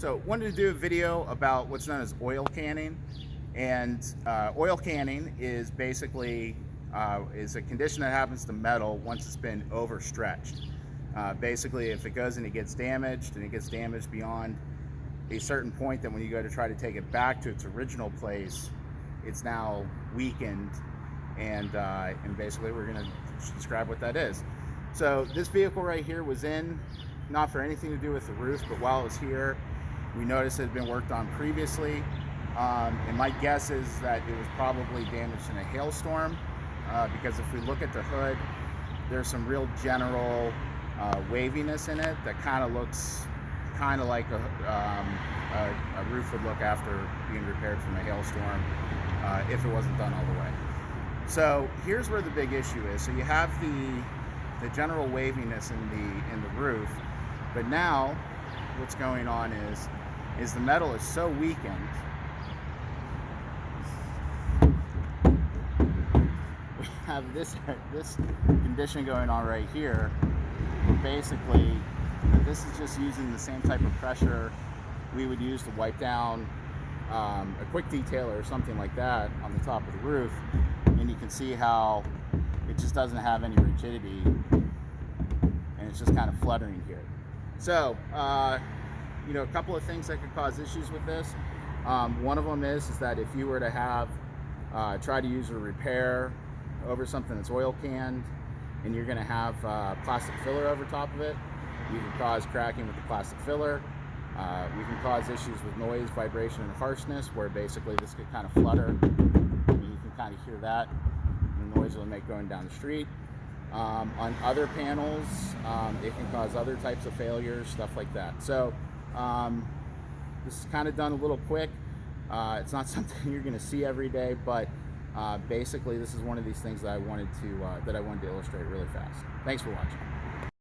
So wanted to do a video about what's known as oil canning. And oil canning is basically is a condition that happens to metal once it's been overstretched. Basically, if it goes and it gets damaged, and it gets damaged beyond a certain point, that when you go to try to take it back to its original place, it's now weakened. And basically we're going to describe what that is. So this vehicle right here was in, not for anything to do with the roof, but while it was here, we noticed it had been worked on previously. And my guess is that it was probably damaged in a hailstorm, because if we look at the hood, there's some real general waviness in it that kind of looks kind of like a roof would look after being repaired from a hailstorm, if it wasn't done all the way. So here's where the big issue is. So you have the general waviness in the roof, but now what's going on is the metal is so weakened. We have this condition going on right here. Basically, this is just using the same type of pressure we would use to wipe down a quick detailer or something like that on the top of the roof, and you can see how it just doesn't have any rigidity, and it's just kind of fluttering here. So you know, a couple of things that could cause issues with this. One of them is that if you were to have try to use a repair over something that's oil canned, and you're going to have plastic filler over top of it, you can cause cracking with the plastic filler. We can cause issues with noise, vibration, and harshness, where basically this could kind of flutter. You can kind of hear that, the noise it'll make going down the street. On other panels, it can cause other types of failures, stuff like that. So this is kind of done a little quick. It's not something you're going to see every day, but basically this is one of these things that I wanted to illustrate really fast. Thanks for watching.